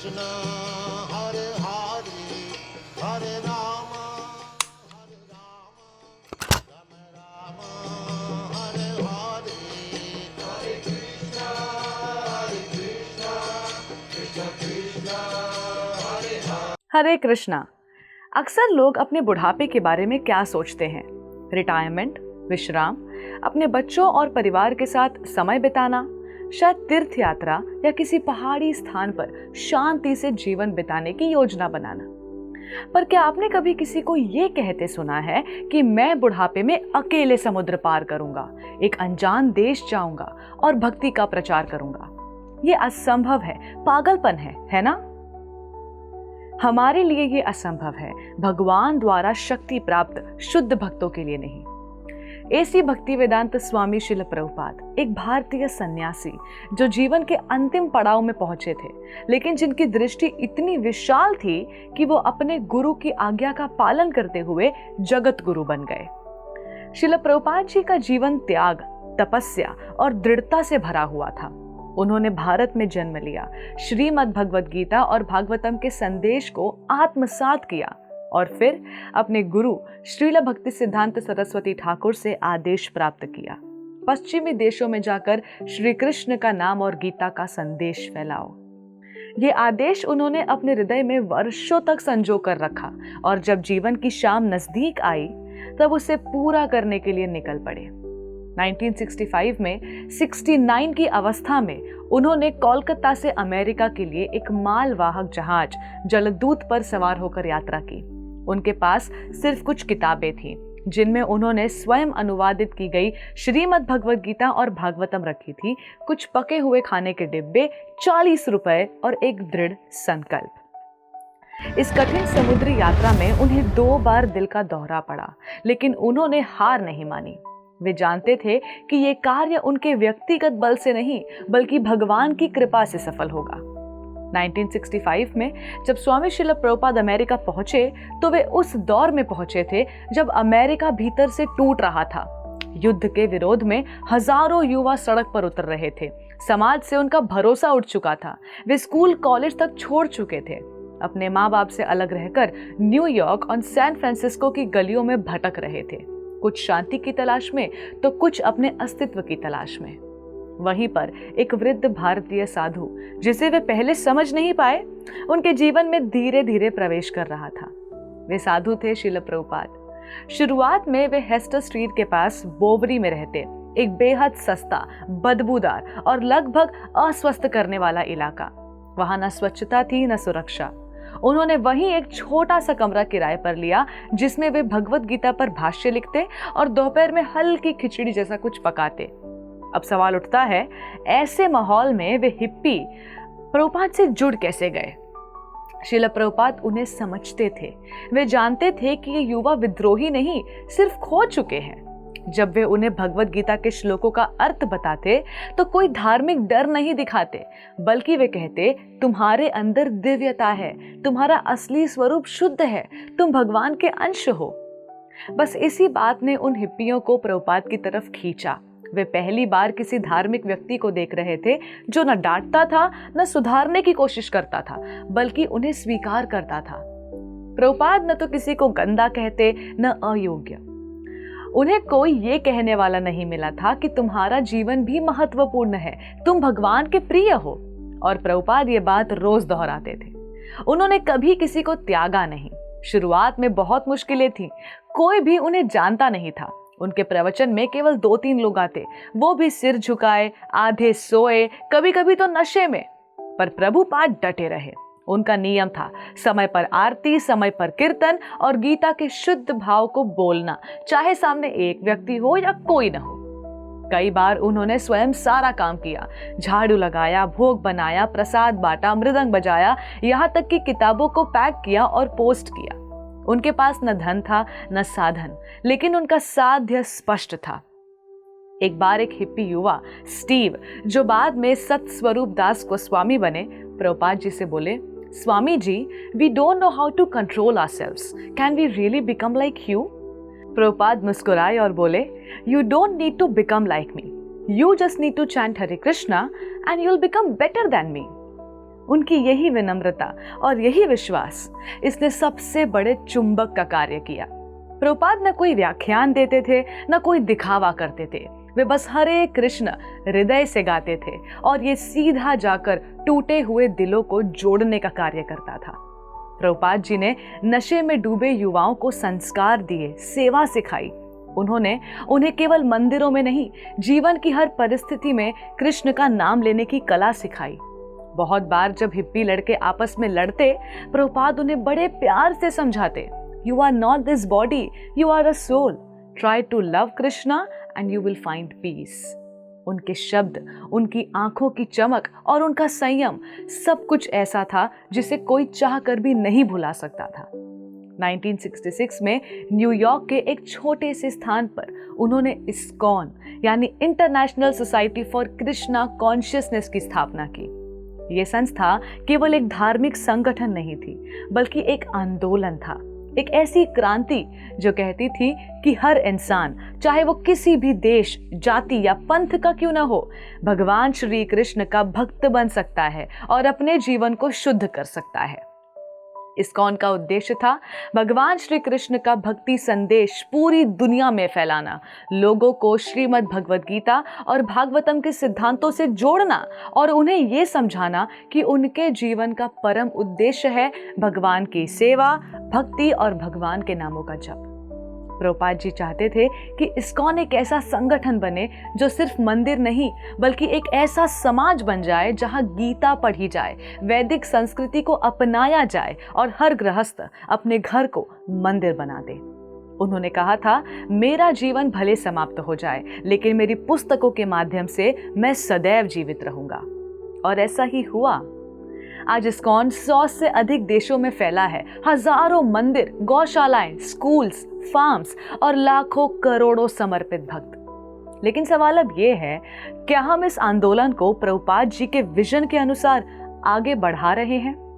कृष्ण हरे हरे हरे राम राम राम हरे हरे हरे कृष्ण कृष्ण कृष्ण हरे हरे। हरे कृष्णा। अक्सर लोग अपने बुढ़ापे के बारे में क्या सोचते हैं? रिटायरमेंट, विश्राम, अपने बच्चों और परिवार के साथ समय बिताना, शायद तीर्थ यात्रा या किसी पहाड़ी स्थान पर शांति से जीवन बिताने की योजना बनाना। पर क्या आपने कभी किसी को ये कहते सुना है कि मैं बुढ़ापे में अकेले समुद्र पार करूंगा, एक अनजान देश जाऊंगा और भक्ति का प्रचार करूंगा? ये असंभव है, पागलपन है ना? हमारे लिए ये असंभव है, भगवान द्वारा शक्ति प्राप्त शुद्ध भक्तों के लिए नहीं। एसी भक्ति वेदांत स्वामी श्रील प्रभुपाद एक भारतीय सन्यासी जो जीवन के अंतिम पड़ाव में पहुंचे थे, लेकिन जिनकी दृष्टि इतनी विशाल थी कि वो अपने गुरु की आज्ञा का पालन करते हुए जगत गुरु बन गए। श्रील प्रभुपाद जी का जीवन त्याग, तपस्या और दृढ़ता से भरा हुआ था। उन्होंने भारत में जन्म लिया, श्रीमद् भगवद गीता और भागवतम के संदेश को आत्मसात किया और फिर अपने गुरु श्रील भक्ति सिद्धांत सरस्वती ठाकुर से आदेश प्राप्त किया, पश्चिमी देशों में जाकर श्री कृष्ण का नाम और गीता का संदेश फैलाओ। ये आदेश उन्होंने अपने हृदय में वर्षों तक संजो कर रखा और जब जीवन की शाम नजदीक आई तब उसे पूरा करने के लिए निकल पड़े। 1965 में 69 की अवस्था में उन्होंने कोलकाता से अमेरिका के लिए एक मालवाहक जहाज जलदूत पर सवार होकर यात्रा की। उनके पास सिर्फ कुछ किताबें थीं, जिनमें उन्होंने स्वयं अनुवादित की गई श्रीमद् भगवद गीता और भागवतम रखी थी, कुछ पके हुए खाने के डिब्बे, 40 रुपए और एक दृढ़ संकल्प। इस कठिन समुद्री यात्रा में उन्हें 2 बार दिल का दौरा पड़ा, लेकिन उन्होंने हार नहीं मानी। वे जानते थे कि ये कार्य उनके व्यक्तिगत बल से नहीं बल्कि भगवान की कृपा से सफल होगा। 1965 में जब स्वामी श्रील प्रभुपाद अमेरिका पहुंचे तो वे उस दौर में पहुंचे थे जब अमेरिका भीतर से टूट रहा था। युद्ध के विरोध में हजारों युवा सड़क पर उतर रहे थे। समाज से उनका भरोसा उठ चुका था। वे स्कूल कॉलेज तक छोड़ चुके थे। अपने माँ बाप से अलग रहकर न्यूयॉर्क और सैन फ्रांसिस्को की गलियों में भटक रहे थे, कुछ शांति की तलाश में तो कुछ अपने अस्तित्व की तलाश में। वहीं पर एक वृद्ध भारतीय साधु, जिसे वे पहले समझ नहीं पाए, उनके जीवन में धीरे धीरे प्रवेश कर रहा था। वे साधु थे श्रील प्रभुपाद। शुरुआत में वे हेस्टर स्ट्रीट के पास बोवरी में रहते, एक बेहद सस्ता, बदबूदार और लगभग अस्वस्थ करने वाला इलाका। वहां न स्वच्छता थी न सुरक्षा। उन्होंने वहीं एक छोटा सा कमरा किराए पर लिया, जिसमें वे भगवत गीता पर भाष्य लिखते और दोपहर में हल्की खिचड़ी जैसा कुछ पकाते। अब सवाल उठता है, ऐसे माहौल में वे हिप्पी प्रभुपाद से जुड़ कैसे गए? श्रील प्रभुपाद उन्हें समझते थे। वे जानते थे कि ये युवा विद्रोही नहीं, सिर्फ खो चुके हैं। जब वे उन्हें भगवत गीता के श्लोकों का अर्थ बताते तो कोई धार्मिक डर नहीं दिखाते, बल्कि वे कहते, तुम्हारे अंदर दिव्यता है, तुम्हारा असली स्वरूप शुद्ध है, तुम भगवान के अंश हो। बस इसी बात ने उन हिप्पियों को प्रभुपाद की तरफ खींचा। वे पहली बार किसी धार्मिक व्यक्ति को देख रहे थे जो न डांटता था न सुधारने की कोशिश करता था, बल्कि उन्हें स्वीकार करता था। प्रभुपाद न तो किसी को गंदा कहते न अयोग्य। उन्हें कोई ये कहने वाला नहीं मिला था कि तुम्हारा जीवन भी महत्वपूर्ण है, तुम भगवान के प्रिय हो। और प्रभुपाद ये बात रोज दोहराते थे। उन्होंने कभी किसी को त्यागा नहीं। शुरुआत में बहुत मुश्किलें थीं, कोई भी उन्हें जानता नहीं था। उनके प्रवचन में केवल 2-3 लोग आते, वो भी सिर झुकाए, आधे सोए, कभी कभी तो नशे में। पर प्रभुपाद डटे रहे। उनका नियम था समय पर आरती, समय पर कीर्तन और गीता के शुद्ध भाव को बोलना, चाहे सामने एक व्यक्ति हो या कोई न हो। कई बार उन्होंने स्वयं सारा काम किया, झाड़ू लगाया, भोग बनाया, प्रसाद बांटा, मृदंग बजाया, यहाँ तक कि किताबों को पैक किया और पोस्ट किया। उनके पास न धन था न साधन, लेकिन उनका साध्य स्पष्ट था। एक बार एक हिप्पी युवा स्टीव, जो बाद में सतस्वरूप दास गोस्वामी बने, प्रभुपाद जी से बोले, Swami ji, we don't know how to control ourselves, can we really become like you? Prabhupada मुस्कुराए और बोले, you don't need to become like me, you just need to chant Hare Krishna and you will become better than me. उनकी यही विनम्रता और यही विश्वास इसने सबसे बड़े चुंबक का कार्य किया। प्रभुपाद न कोई व्याख्यान देते थे, न कोई दिखावा करते थे। वे बस हरे कृष्ण हृदय से गाते थे और ये सीधा जाकर टूटे हुए दिलों को जोड़ने का कार्य करता था। प्रभुपाद जी ने नशे में डूबे युवाओं को संस्कार दिए, सेवा सिखाई। उन्होंने उन्हें केवल मंदिरों में नहीं, जीवन की हर परिस्थिति में कृष्ण का नाम लेने की कला सिखाई। बहुत बार जब हिप्पी लड़के आपस में लड़ते, प्रभुपाद उन्हें बड़े प्यार से समझाते, you are not this body, you are a soul, try to love Krishna and you will find peace. उनके शब्द, उनकी आंखों की चमक और उनका संयम सब कुछ ऐसा था जिसे कोई चाह कर भी नहीं भुला सकता था। 1966 में न्यूयॉर्क के एक छोटे से स्थान पर उन्होंने इस्कॉन यानी international society for Krishna consciousness की स्थापना की। ये संस्था केवल एक धार्मिक संगठन नहीं थी, बल्कि एक आंदोलन था, एक ऐसी क्रांति जो कहती थी कि हर इंसान, चाहे वो किसी भी देश, जाति या पंथ का क्यों न हो, भगवान श्री कृष्ण का भक्त बन सकता है और अपने जीवन को शुद्ध कर सकता है। इस्कॉन का उद्देश्य था भगवान श्री कृष्ण का भक्ति संदेश पूरी दुनिया में फैलाना, लोगों को श्रीमद् भगवद गीता और भागवतम के सिद्धांतों से जोड़ना और उन्हें ये समझाना कि उनके जीवन का परम उद्देश्य है भगवान की सेवा, भक्ति और भगवान के नामों का जप। प्रभुपाद जी चाहते थे कि इस्कॉन एक ऐसा संगठन बने जो सिर्फ मंदिर नहीं, बल्कि एक ऐसा समाज बन जाए जहां गीता पढ़ी जाए, वैदिक संस्कृति को अपनाया जाए और हर गृहस्थ अपने घर को मंदिर बना दे। उन्होंने कहा था, मेरा जीवन भले समाप्त हो जाए, लेकिन मेरी पुस्तकों के माध्यम से मैं सदैव जीवित रहूंगा। और ऐसा ही हुआ। आज इस्कॉन 100 से अधिक देशों में फैला है। हजारों मंदिर, गौशालाएं, स्कूल्स, फार्म्स और लाखों करोड़ों समर्पित भक्त। लेकिन सवाल अब ये है, क्या हम इस आंदोलन को प्रभुपाद जी के विजन के अनुसार आगे बढ़ा रहे हैं?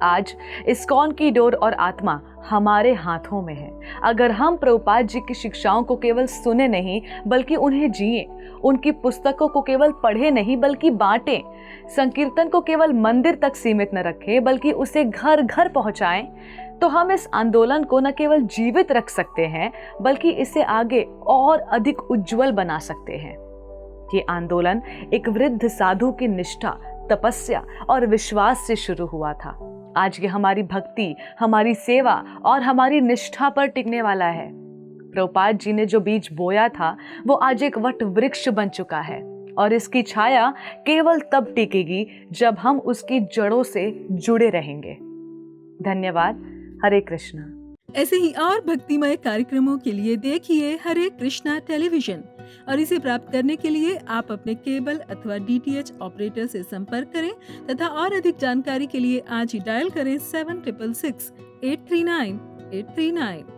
आज इस्कॉन की डोर और आत्मा हमारे हाथों में है। अगर हम प्रभुपाद जी की शिक्षाओं को केवल सुने नहीं, बल्कि उन्हें जिए, उनकी पुस्तकों को केवल पढ़े नहीं बल्कि बांटें, संकीर्तन को केवल मंदिर तक सीमित न रखें बल्कि उसे घर घर पहुंचाएं, तो हम इस आंदोलन को न केवल जीवित रख सकते हैं बल्कि इसे आगे और अधिक उज्जवल बना सकते हैं। ये आंदोलन एक वृद्ध साधु की निष्ठा, तपस्या और विश्वास से शुरू हुआ था। आज ये हमारी भक्ति, हमारी सेवा और हमारी निष्ठा पर टिकने वाला है। प्रभुपाद जी ने जो बीज बोया था वो आज एक वट वृक्ष बन चुका है और इसकी छाया केवल तब टिकेगी जब हम उसकी जड़ों से जुड़े रहेंगे। धन्यवाद। हरे कृष्णा। ऐसे ही और भक्तिमय कार्यक्रमों के लिए देखिए हरे कृष्णा टेलीविजन और इसे प्राप्त करने के लिए आप अपने केबल अथवा DTH ऑपरेटर से संपर्क करें तथा और अधिक जानकारी के लिए आज ही डायल करें 7666 839 839।